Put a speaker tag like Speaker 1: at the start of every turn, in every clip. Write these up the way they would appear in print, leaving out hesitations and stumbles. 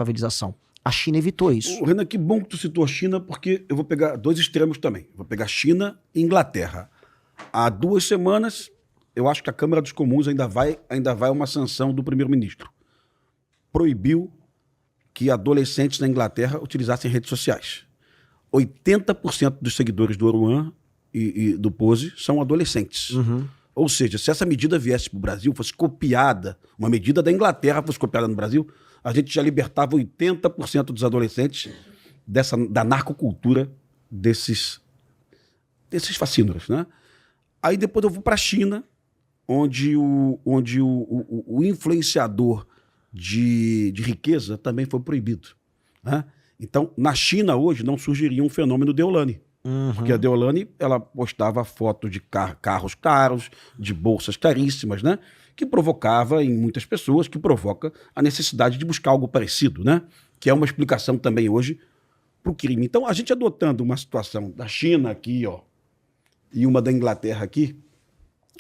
Speaker 1: favelização. A China evitou isso.
Speaker 2: Renan, que bom que tu citou a China, porque eu vou pegar dois extremos também. Vou pegar China e Inglaterra. Há 2 semanas, eu acho que a Câmara dos Comuns ainda vai uma sanção do primeiro-ministro. Proibiu que adolescentes na Inglaterra utilizassem redes sociais. 80% dos seguidores do Oruan e do Pose são adolescentes. Ou seja, se essa medida viesse para o Brasil, fosse copiada, uma medida da Inglaterra fosse copiada no Brasil, a gente já libertava 80% dos adolescentes da narcocultura desses fascínoras, né? Aí depois eu vou para a China, onde o influenciador de riqueza também foi proibido, né? Então, na China hoje não surgiria um fenômeno Deolane. Porque a Deolane, ela postava foto de carros caros, de bolsas caríssimas, né? Que provocava em muitas pessoas, que provoca a necessidade de buscar algo parecido, né? Que é uma explicação também hoje para o crime. Então, a gente adotando uma situação da China aqui, ó, e uma da Inglaterra aqui,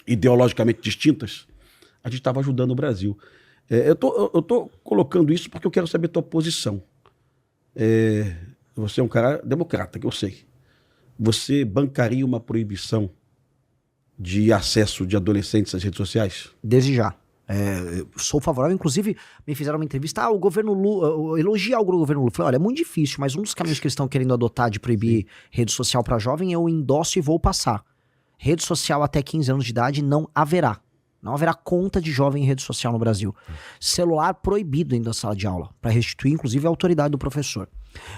Speaker 2: ideologicamente distintas, a gente estava ajudando o Brasil. Eu tô colocando isso porque eu quero saber a tua posição. Você é um cara democrata, que eu sei. Você bancaria uma proibição de acesso de adolescentes às redes sociais?
Speaker 1: Desde já. Eu sou favorável, inclusive me fizeram uma entrevista, o governo Lula, elogiar o governo Lula. Falei, olha, é muito difícil, mas um dos caminhos que eles estão querendo adotar de proibir rede social para jovem, eu endosso e vou passar. Rede social até 15 anos de idade não haverá. Não haverá conta de jovem em rede social no Brasil. Celular proibido dentro da sala de aula, para restituir, inclusive, a autoridade do professor.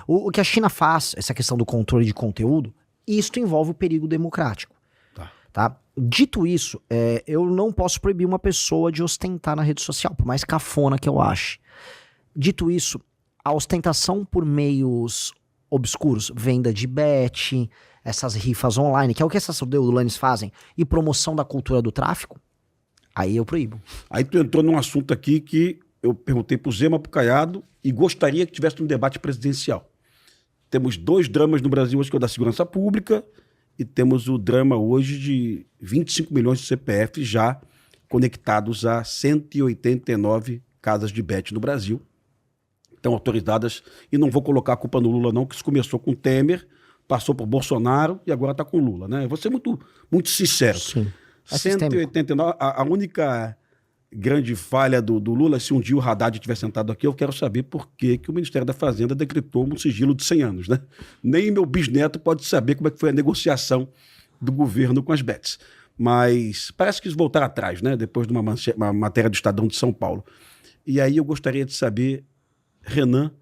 Speaker 1: O que a China faz, essa questão do controle de conteúdo, isto envolve o perigo democrático. Tá? Dito isso, eu não posso proibir uma pessoa de ostentar na rede social, por mais cafona que eu ache. Dito isso, a ostentação por meios obscuros, venda de bet, essas rifas online, que é o que essas deulanes fazem, e promoção da cultura do tráfico, aí eu proíbo.
Speaker 2: Aí tu entrou num assunto aqui que eu perguntei pro Zema, pro Caiado, e gostaria que tivesse um debate presidencial. Temos 2 dramas no Brasil hoje, que é o da segurança pública, e temos o drama hoje de 25 milhões de CPF já conectados a 189 casas de bet no Brasil. Estão autorizadas, e não vou colocar a culpa no Lula não, que isso começou com Temer, passou por Bolsonaro e agora está com Lula, né? Eu vou ser muito, muito sincero.
Speaker 1: Sim.
Speaker 2: 189, a única grande falha do Lula, se um dia o Haddad estiver sentado aqui, eu quero saber por que o Ministério da Fazenda decretou um sigilo de 100 anos, né? Nem meu bisneto pode saber como é que foi a negociação do governo com as bets. Mas parece que eles voltaram atrás, né? Depois de uma matéria do Estadão de São Paulo. E aí eu gostaria de saber, Renan,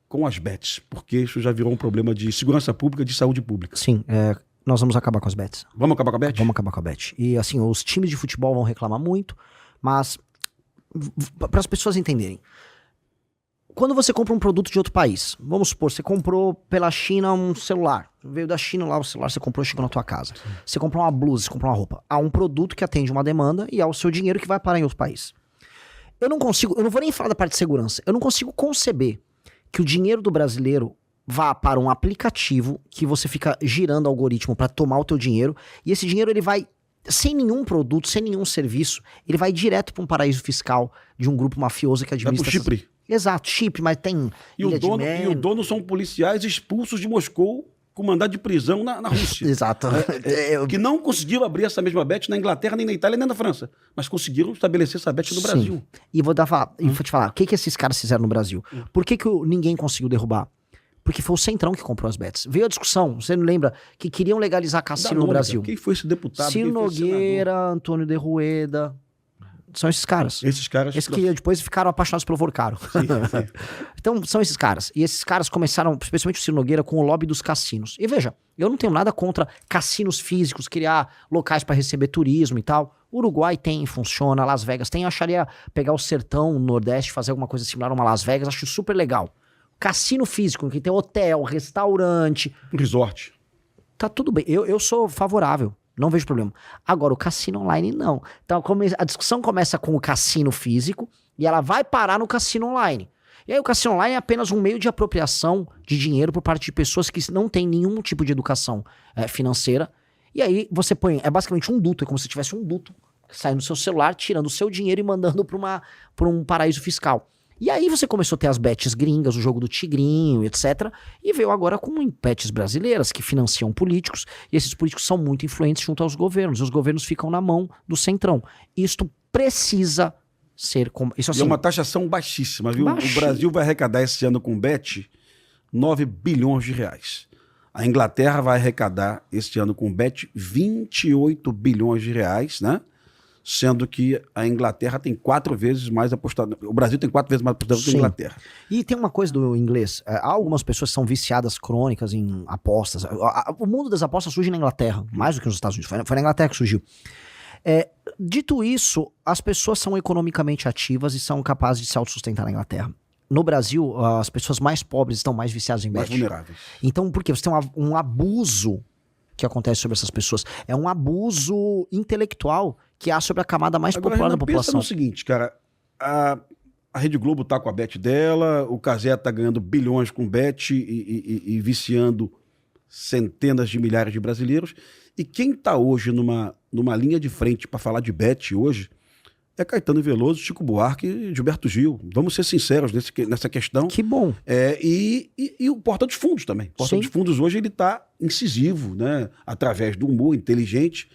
Speaker 2: com as bets, porque isso já virou um problema de segurança pública, de saúde pública.
Speaker 1: Sim, nós vamos acabar com as bets.
Speaker 2: Vamos acabar com a bet?
Speaker 1: Vamos acabar com a bet. E assim, os times de futebol vão reclamar muito, mas para as pessoas entenderem, quando você compra um produto de outro país, vamos supor, você comprou pela China um celular, veio da China lá o celular, você comprou, chegou na tua casa. Sim. Você comprou uma blusa, você comprou uma roupa. Há um produto que atende uma demanda e há o seu dinheiro que vai parar em outro país. Eu não vou nem falar da parte de segurança, eu não consigo conceber que o dinheiro do brasileiro vá para um aplicativo que você fica girando o algoritmo para tomar o teu dinheiro, e esse dinheiro ele vai sem nenhum produto, sem nenhum serviço, ele vai direto para um paraíso fiscal de um grupo mafioso que administra...
Speaker 2: Vai pro Chipre.
Speaker 1: Exato, Chipre, mas tem
Speaker 2: e o dono são policiais expulsos de Moscou com mandado de prisão na Rússia.
Speaker 1: Exato.
Speaker 2: Que não conseguiram abrir essa mesma bet na Inglaterra, nem na Itália, nem na França, mas conseguiram estabelecer essa bet no Brasil.
Speaker 1: E vou te falar, o que esses caras fizeram no Brasil? Por que ninguém conseguiu derrubar? Porque foi o Centrão que comprou as bets. Veio a discussão, você não lembra, que queriam legalizar cassino no Brasil.
Speaker 2: Quem foi esse deputado?
Speaker 1: Ciro Nogueira, Antônio de Rueda. São esses caras.
Speaker 2: Esses
Speaker 1: que depois ficaram apaixonados pelo Vorcaro. Sim. Então, são esses caras. E esses caras começaram, especialmente o Ciro Nogueira, com o lobby dos cassinos. E veja, eu não tenho nada contra cassinos físicos, criar locais para receber turismo e tal. Uruguai tem, funciona, Las Vegas tem. Eu acharia pegar o sertão, o Nordeste, fazer alguma coisa similar a uma Las Vegas, acho super legal. Cassino físico, que tem hotel, restaurante.
Speaker 2: Resort.
Speaker 1: Tá tudo bem. Eu sou favorável. Não vejo problema. Agora, o cassino online, não. Então, a discussão começa com o cassino físico e ela vai parar no cassino online. E aí, o cassino online é apenas um meio de apropriação de dinheiro por parte de pessoas que não têm nenhum tipo de educação financeira. E aí, você põe... É basicamente um duto. É como se tivesse um duto saindo do seu celular, tirando o seu dinheiro e mandando para um paraíso fiscal. E aí você começou a ter as bets gringas, o jogo do tigrinho, etc. E veio agora com bets brasileiras que financiam políticos. E esses políticos são muito influentes junto aos governos. E os governos ficam na mão do centrão. Isto precisa ser... Isso, assim,
Speaker 2: e é uma taxação baixíssima, viu?
Speaker 1: Baixíssima.
Speaker 2: O Brasil vai arrecadar esse ano com bet 9 bilhões de reais. A Inglaterra vai arrecadar este ano com bet 28 bilhões de reais, né? Sendo que a Inglaterra tem 4 vezes mais apostado. O Brasil tem 4 vezes mais apostado que a Inglaterra.
Speaker 1: E tem uma coisa do inglês. Há algumas pessoas que são viciadas crônicas em apostas. O mundo das apostas surge na Inglaterra, mais do que nos Estados Unidos. Foi na Inglaterra que surgiu. Dito isso, as pessoas são economicamente ativas e são capazes de se autossustentar na Inglaterra. No Brasil, as pessoas mais pobres estão mais viciadas em bet.
Speaker 2: Mais vulneráveis.
Speaker 1: Então, por quê? Você tem um abuso que acontece sobre essas pessoas. É um abuso intelectual que há sobre a camada mais
Speaker 2: Agora,
Speaker 1: popular
Speaker 2: Renan,
Speaker 1: da população.
Speaker 2: pensa no seguinte, cara. A Rede Globo tá com a bet dela, o Cazé tá ganhando bilhões com bet e viciando centenas de milhares de brasileiros. E quem tá hoje numa linha de frente para falar de bet hoje é Caetano Veloso, Chico Buarque e Gilberto Gil. Vamos ser sinceros nessa questão.
Speaker 1: Que bom.
Speaker 2: E o Porta dos Fundos também. O Porta
Speaker 1: Sim.
Speaker 2: dos Fundos hoje ele está incisivo, né? Através do humor inteligente,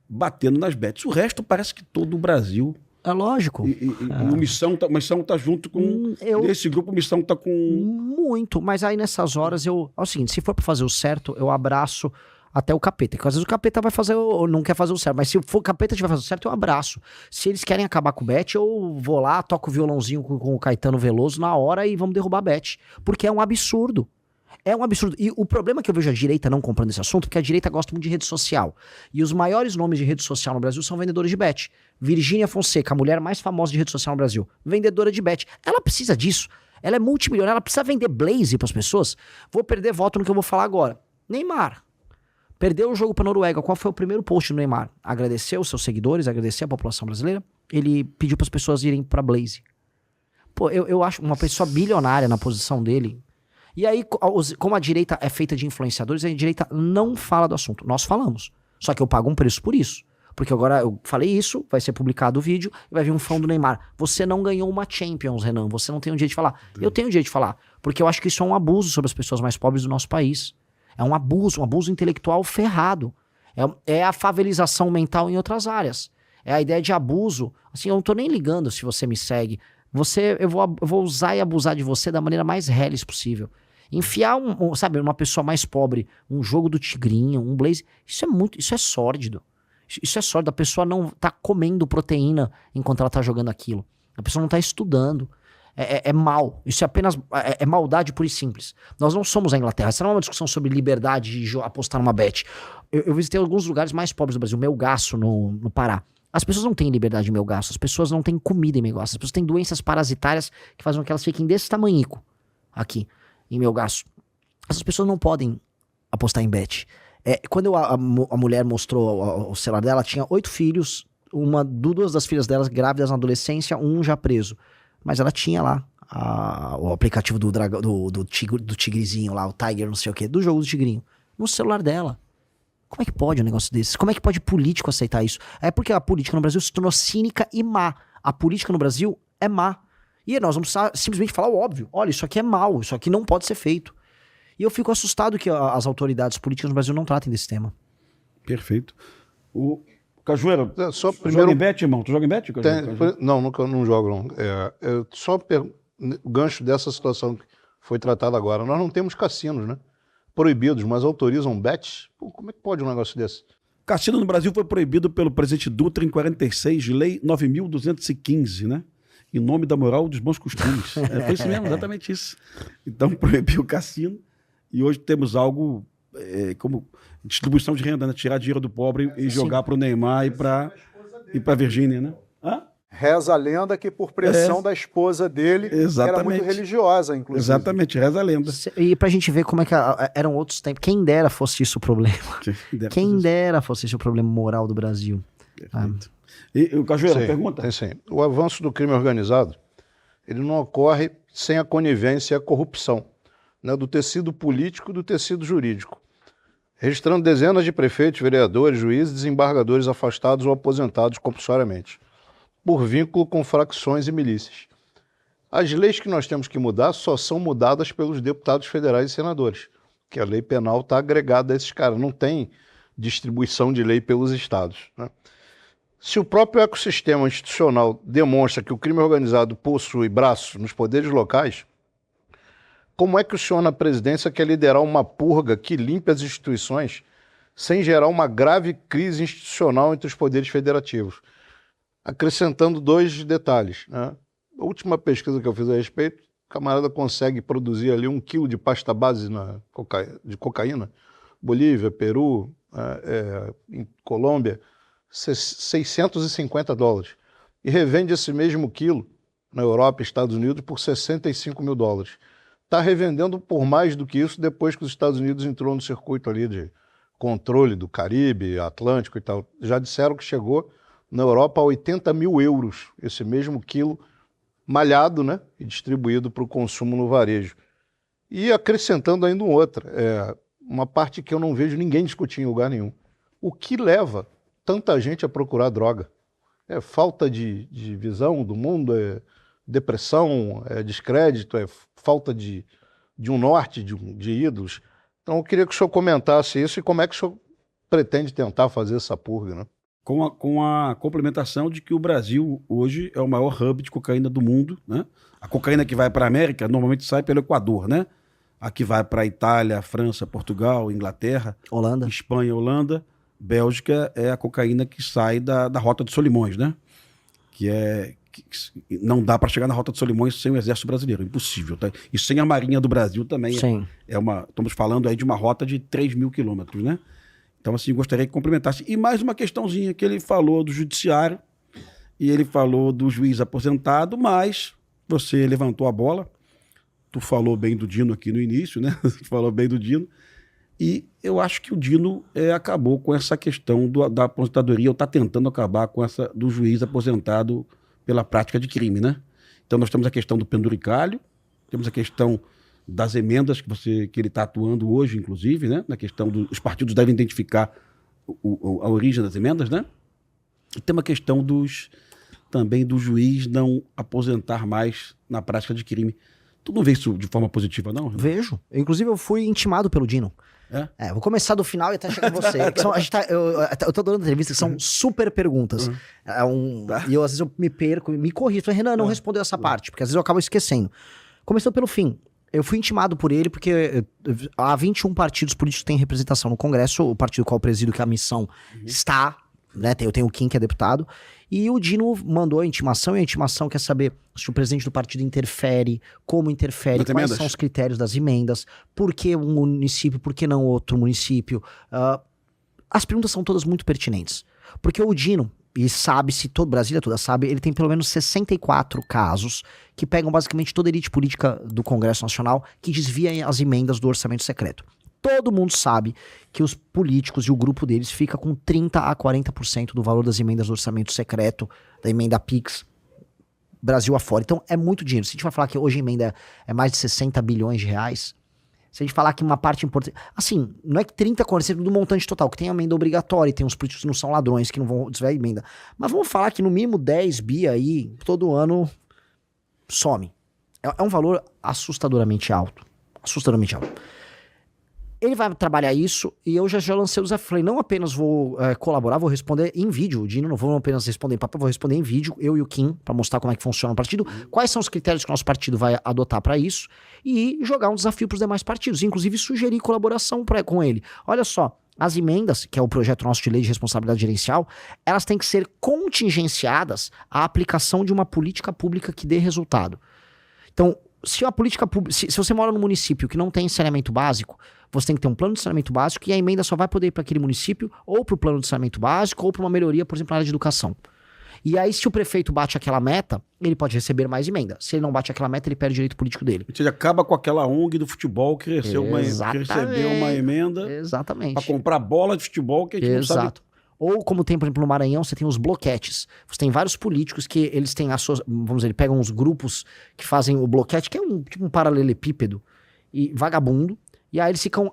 Speaker 2: batendo nas bets. O resto parece que todo o Brasil...
Speaker 1: É lógico.
Speaker 2: O Missão tá junto com... Nesse grupo, o Missão tá com...
Speaker 1: Muito, mas aí nessas horas é o seguinte, se for pra fazer o certo, eu abraço até o capeta, que às vezes o capeta vai fazer, ou não quer fazer o certo, mas se o capeta tiver fazer o certo, eu abraço. Se eles querem acabar com o bet, eu vou lá, toco o violãozinho com o Caetano Veloso na hora e vamos derrubar a bet, porque é um absurdo. É um absurdo. E o problema que eu vejo a direita não comprando esse assunto, porque a direita gosta muito de rede social. E os maiores nomes de rede social no Brasil são vendedores de bet. Virgínia Fonseca, a mulher mais famosa de rede social no Brasil, vendedora de bet. Ela precisa disso. Ela é multimilionária, ela precisa vender Blaze pras pessoas. Vou perder voto no que eu vou falar agora. Neymar. Perdeu o jogo pra Noruega. Qual foi o primeiro post do Neymar? Agradecer os seus seguidores, agradecer a população brasileira. Ele pediu pras pessoas irem pra Blaze. Pô, eu acho uma pessoa bilionária na posição dele. E aí, como a direita é feita de influenciadores, a direita não fala do assunto. Nós falamos. Só que eu pago um preço por isso. Porque agora eu falei isso, vai ser publicado o vídeo e vai vir um fã do Neymar. Você não ganhou uma Champions, Renan. Você não tem o direito de falar. Eu tenho o direito de falar. Porque eu acho que isso é um abuso sobre as pessoas mais pobres do nosso país. É um abuso intelectual ferrado. É a favelização mental em outras áreas. É a ideia de abuso. Assim, eu não tô nem ligando se você me segue. Eu vou usar e abusar de você da maneira mais reles possível. Enfiar sabe, uma pessoa mais pobre, um jogo do tigrinho, um Blaze, isso é sórdido. Isso é sórdido. A pessoa não tá comendo proteína enquanto ela tá jogando aquilo. A pessoa não tá estudando. É mal. Isso é apenas maldade pura e simples. Nós não somos a Inglaterra. Essa não é uma discussão sobre liberdade de apostar numa bet. Eu visitei alguns lugares mais pobres do Brasil, Melgaço, no Pará. As pessoas não têm liberdade em Melgaço. As pessoas não têm comida em Melgaço. As pessoas têm doenças parasitárias que fazem com que elas fiquem desse tamanhico aqui em Melgaço. Essas pessoas não podem apostar em bet. Quando a mulher mostrou o celular dela, tinha 8 filhos, duas das filhas delas grávidas na adolescência, um já preso. Mas ela tinha lá o aplicativo do tigrezinho lá, o Tiger, não sei o quê, do jogo do tigrinho, no celular dela. Como é que pode um negócio desse? Como é que pode político aceitar isso? É porque a política no Brasil se tornou cínica e má. A política no Brasil é má. E nós vamos simplesmente falar o óbvio. Olha, isso aqui é mal, isso aqui não pode ser feito. E eu fico assustado que as autoridades políticas no Brasil não tratem desse tema.
Speaker 2: Perfeito. O Cajueiro,
Speaker 3: só
Speaker 2: primeiro... joga em bet, irmão? Tu joga em bet, Cajueiro?
Speaker 3: Não, não jogo, não. O gancho dessa situação que foi tratada agora. Nós não temos cassinos, né? Proibidos, mas autorizam bets? Pô, como é que pode um negócio desse?
Speaker 2: Cassino no Brasil foi proibido pelo presidente Dutra em 46, de lei 9.215, né? Em nome da moral dos bons costumes. Foi isso mesmo, exatamente isso. Então proibiu o cassino e hoje temos algo como distribuição de renda, né? Tirar dinheiro do pobre e jogar para o Neymar e para a Virgínia, né? Hã?
Speaker 4: Reza a lenda que por pressão da esposa dele,
Speaker 2: exatamente.
Speaker 4: Era muito religiosa, inclusive.
Speaker 2: Exatamente, reza a lenda.
Speaker 1: E pra gente ver como é que eram outros tempos. Quem dera fosse isso o problema. Quem dera fosse isso o problema moral do Brasil.
Speaker 2: E o Cajueiro, pergunta?
Speaker 3: Tem sim. O avanço do crime organizado, ele não ocorre sem a conivência e a corrupção, né, do tecido político e do tecido jurídico, registrando dezenas de prefeitos, vereadores, juízes e desembargadores afastados ou aposentados compulsoriamente, por vínculo com facções e milícias. As leis que nós temos que mudar só são mudadas pelos deputados federais e senadores, que a lei penal está agregada a esses caras, não tem distribuição de lei pelos estados, né? Se o próprio ecossistema institucional demonstra que o crime organizado possui braços nos poderes locais, como é que o senhor na presidência quer liderar uma purga que limpe as instituições sem gerar uma grave crise institucional entre os poderes federativos? Acrescentando 2 detalhes, né? A última pesquisa que eu fiz a respeito, o camarada consegue produzir ali 1 quilo de pasta base de cocaína, Bolívia, Peru, em Colômbia, $650. E revende esse mesmo quilo na Europa e Estados Unidos por $65 mil. Está revendendo por mais do que isso depois que os Estados Unidos entrou no circuito ali de controle do Caribe, Atlântico e tal. Já disseram que chegou na Europa a 80 mil euros, esse mesmo quilo malhado, né, e distribuído para o consumo no varejo. E acrescentando ainda outra, uma parte que eu não vejo ninguém discutir em lugar nenhum. O que leva tanta gente a procurar droga? É falta de visão do mundo, é depressão, é descrédito, é falta de um norte, de ídolos. Então eu queria que o senhor comentasse isso e como é que o senhor pretende tentar fazer essa purga, né?
Speaker 2: Com a complementação de que o Brasil hoje é o maior hub de cocaína do mundo, né? A cocaína que vai para a América normalmente sai pelo Equador, né? A que vai para a Itália, França, Portugal, Inglaterra,
Speaker 1: Holanda.
Speaker 2: Espanha, Holanda, Bélgica é a cocaína que sai da Rota de Solimões, né? Que não dá para chegar na Rota de Solimões sem o Exército Brasileiro, impossível, tá? E sem a Marinha do Brasil também.
Speaker 1: Sim.
Speaker 2: Estamos falando aí de uma rota de 3.000 quilômetros, né? Então, assim, gostaria que complementasse. E mais uma questãozinha que ele falou do judiciário e ele falou do juiz aposentado, mas você levantou a bola, tu falou bem do Dino aqui no início, né? Falou bem do Dino. E eu acho que o Dino acabou com essa questão da aposentadoria, ou está tentando acabar com essa do juiz aposentado pela prática de crime, né? Então nós temos a questão do penduricalho, temos a questão das emendas que ele está atuando hoje, inclusive, né? Na questão os partidos devem identificar a origem das emendas, né? E tem uma questão também do juiz não aposentar mais na prática de crime. Tu não vê isso de forma positiva, não? Renan?
Speaker 1: Vejo. Inclusive, eu fui intimado pelo Dino. Vou começar do final e até chegar em você. Eu tô dando entrevista que são super perguntas. E eu, às vezes, eu me perco, me corrijo. Falei, Renan, não respondeu essa parte, porque às vezes eu acabo esquecendo. Começou pelo fim. Eu fui intimado por ele porque há 21 partidos políticos que têm representação no Congresso, o partido qual eu presido, que a missão está, né? Eu tenho o Kim, que é deputado, e o Dino mandou a intimação, e a intimação quer saber se o presidente do partido interfere, como interfere, quais são os critérios das emendas, por que um município, por que não outro município. As perguntas são todas muito pertinentes, porque o Dino, e sabe-se, Brasília toda sabe, ele tem pelo menos 64 casos que pegam basicamente toda a elite política do Congresso Nacional que desvia as emendas do orçamento secreto. Todo mundo sabe que os políticos e o grupo deles fica com 30% a 40% do valor das emendas do orçamento secreto, da emenda PIX, Brasil afora. Então é muito dinheiro. Se a gente vai falar que hoje a emenda é mais de 60 bilhões de reais, se a gente falar que uma parte importante... Assim, não é que 30% a 40% do montante total, que tem a emenda obrigatória, e tem uns políticos que não são ladrões, que não vão desviar a emenda. Mas vamos falar que no mínimo 10 bi aí, todo ano, some. É um valor assustadoramente alto. Assustadoramente alto. Ele vai trabalhar isso, e eu já lancei o desafio. Falei, não apenas vou colaborar, vou responder em vídeo. O Dino, não vou apenas responder em papel, vou responder em vídeo, eu e o Kim, para mostrar como é que funciona o partido, quais são os critérios que o nosso partido vai adotar para isso, e jogar um desafio para os demais partidos, inclusive sugerir colaboração com ele. Olha só, as emendas, que é o projeto nosso de lei de responsabilidade gerencial, elas têm que ser contingenciadas à aplicação de uma política pública que dê resultado. Então, se você mora num município que não tem saneamento básico, você tem que ter um plano de saneamento básico, e a emenda só vai poder ir para aquele município ou para o plano de saneamento básico ou para uma melhoria, por exemplo, na área de educação. E aí, se o prefeito bate aquela meta, ele pode receber mais emenda. Se ele não bate aquela meta, ele perde o direito político dele.
Speaker 2: Ou seja, acaba com aquela ONG do futebol que recebeu uma emenda para comprar bola de futebol que a gente não sabe.
Speaker 1: Ou como tem, por exemplo, no Maranhão, você tem os bloquetes. Você tem vários políticos que eles têm as suas... Vamos dizer, pegam uns grupos que fazem o bloquete, que é tipo um paralelepípedo e vagabundo. E aí eles ficam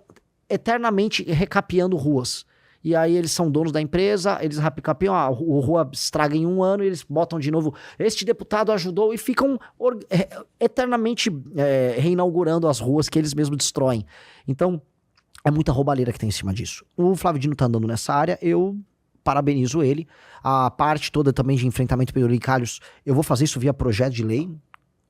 Speaker 1: eternamente recapeando ruas. e aí eles são donos da empresa, eles rapicapeiam, a rua estraga em 1 ano, e eles botam de novo, este deputado ajudou, e ficam eternamente reinaugurando as ruas que eles mesmos destroem. Então, é muita roubalheira que tem em cima disso. O Flávio Dino tá andando nessa área, eu parabenizo ele. A parte toda também de enfrentamento penduricalhos, eu vou fazer isso via projeto de lei.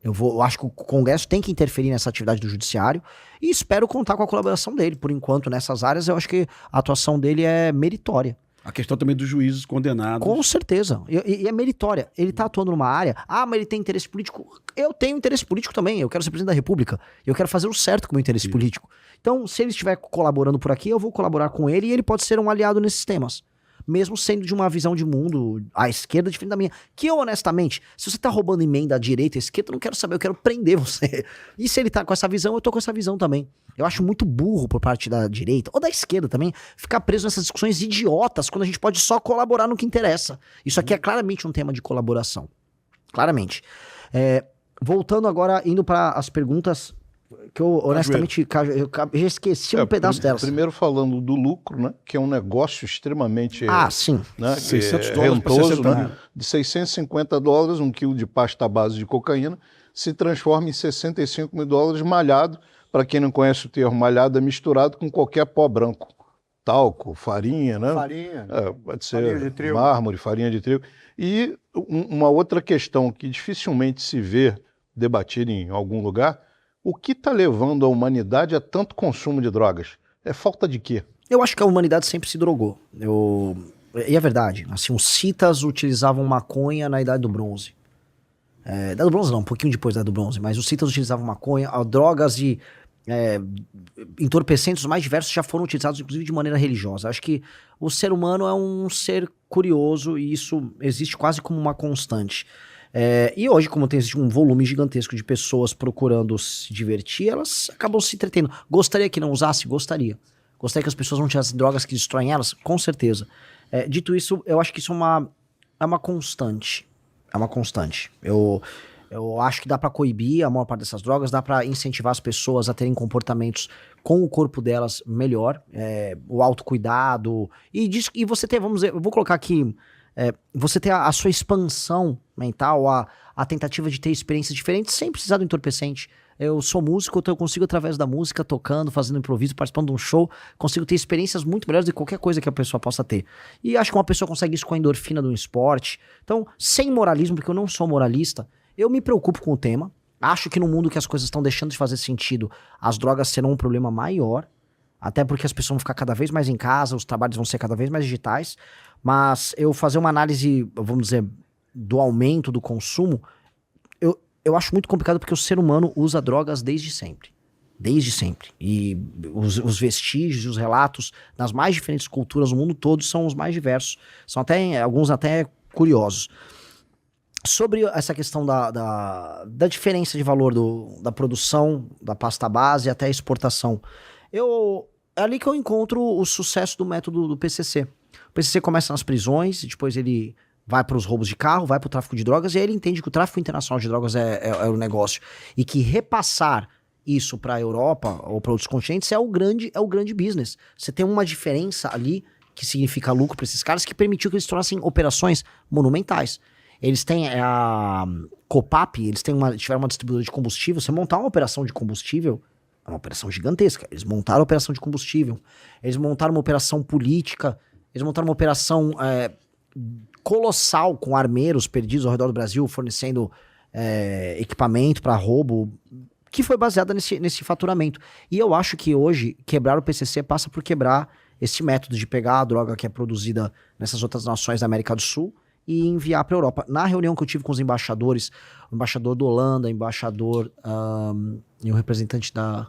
Speaker 1: Eu acho que o Congresso tem que interferir nessa atividade do Judiciário e espero contar com a colaboração dele. Por enquanto, nessas áreas, eu acho que a atuação dele é meritória.
Speaker 2: A questão também dos juízes condenados.
Speaker 1: Com certeza. E é meritória. Ele tá atuando numa área... mas ele tem interesse político. Eu tenho interesse político também. Eu quero ser presidente da República. Eu quero fazer o certo com o meu interesse político. Então, se ele estiver colaborando por aqui, eu vou colaborar com ele e ele pode ser um aliado nesses temas. Mesmo sendo de uma visão de mundo à esquerda diferente da minha. Que eu, honestamente, se você tá roubando emenda à direita e à esquerda, eu não quero saber, eu quero prender você. E se ele tá com essa visão, eu tô com essa visão também. Eu acho muito burro por parte da direita, ou da esquerda também, ficar preso nessas discussões idiotas, quando a gente pode só colaborar no que interessa. Isso aqui é claramente um tema de colaboração. Claramente. Voltando agora, indo para as perguntas... que eu, honestamente, eu já esqueci um pedaço delas.
Speaker 3: Primeiro falando do lucro, né? Que é um negócio extremamente
Speaker 1: sim.
Speaker 3: Né,
Speaker 2: $600
Speaker 3: rentoso,
Speaker 2: pra
Speaker 3: né? De $650, 1 quilo de pasta base de cocaína se transforma em $65 mil malhado. Para quem não conhece o termo malhado, é misturado com qualquer pó branco. Talco, farinha, né?
Speaker 4: Farinha.
Speaker 3: Pode ser
Speaker 4: Farinha de trigo.
Speaker 3: mármore, farinha de trigo. E uma outra questão que dificilmente se vê debatida em algum lugar: o que está levando a humanidade a tanto consumo de drogas? É falta de quê?
Speaker 1: Eu acho que a humanidade sempre se drogou. E é verdade. Assim, os citas utilizavam maconha na Idade do Bronze. Idade do Bronze não, um pouquinho depois da Idade do Bronze. Mas os citas utilizavam maconha, drogas e entorpecentes mais diversos já foram utilizados, inclusive, de maneira religiosa. Acho que o ser humano é um ser curioso e isso existe quase como uma constante. E hoje, como existe um volume gigantesco de pessoas procurando se divertir, elas acabam se entretendo. Gostaria que não usasse? Gostaria. Gostaria que as pessoas não tivessem drogas que destroem elas? Com certeza. Dito isso, eu acho que isso é uma constante. É uma constante. Eu acho que dá pra coibir a maior parte dessas drogas, dá pra incentivar as pessoas a terem comportamentos com o corpo delas melhor, o autocuidado, e você ter, vamos dizer, eu vou colocar aqui, você ter a sua expansão mental, a tentativa de ter experiências diferentes sem precisar do entorpecente. Eu sou músico, então eu consigo, através da música, tocando, fazendo improviso, participando de um show, consigo ter experiências muito melhores do que qualquer coisa que a pessoa possa ter. E acho que uma pessoa consegue isso com a endorfina do esporte. Então, sem moralismo, porque eu não sou moralista, eu me preocupo com o tema. Acho que no mundo que as coisas estão deixando de fazer sentido, as drogas serão um problema maior, até porque as pessoas vão ficar cada vez mais em casa, os trabalhos vão ser cada vez mais digitais, mas eu fazer uma análise, vamos dizer, do aumento do consumo, eu acho muito complicado porque o ser humano usa drogas desde sempre. Desde sempre. E os vestígios, os relatos das mais diferentes culturas do mundo todo são os mais diversos. São até, alguns até curiosos. Sobre essa questão da diferença de valor da produção da pasta base até a exportação, é ali que eu encontro o sucesso do método do PCC. O PCC começa nas prisões, depois ele vai para os roubos de carro, vai para o tráfico de drogas, e aí ele entende que o tráfico internacional de drogas é o negócio. E que repassar isso para a Europa ou para outros continentes é o grande business. Você tem uma diferença ali que significa lucro para esses caras, que permitiu que eles tornassem operações monumentais. Eles têm a Copap, tiveram uma distribuidora de combustível. Você montar uma operação de combustível é uma operação gigantesca. Eles montaram a operação de combustível, eles montaram uma operação política, eles montaram uma operação colossal com armeiros perdidos ao redor do Brasil, fornecendo equipamento para roubo, que foi baseada nesse faturamento. E eu acho que hoje, quebrar o PCC passa por quebrar esse método de pegar a droga que é produzida nessas outras nações da América do Sul e enviar para a Europa. Na reunião que eu tive com os embaixadores, o embaixador da Holanda, e o representante não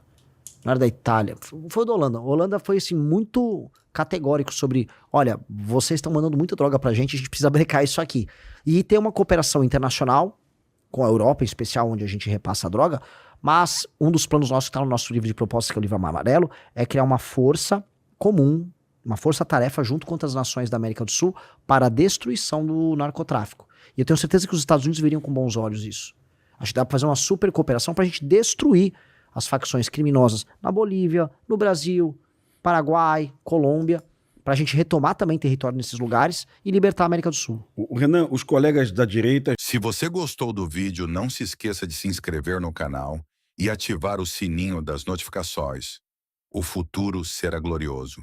Speaker 1: era da Itália, foi o da Holanda. A Holanda foi assim, muito categórico sobre, olha, vocês estão mandando muita droga pra gente, a gente precisa brecar isso aqui. E ter uma cooperação internacional, com a Europa em especial, onde a gente repassa a droga, mas um dos planos nossos que está no nosso livro de propostas, que é o livro amarelo, é criar uma força comum, uma força-tarefa junto com as nações da América do Sul para a destruição do narcotráfico. E eu tenho certeza que os Estados Unidos veriam com bons olhos isso. Acho que dá para fazer uma super cooperação para a gente destruir as facções criminosas na Bolívia, no Brasil, Paraguai, Colômbia, pra gente retomar também território nesses lugares e libertar a América do Sul.
Speaker 2: O Renan, os colegas da direita.
Speaker 5: Se você gostou do vídeo, não se esqueça de se inscrever no canal e ativar o sininho das notificações. O futuro será glorioso.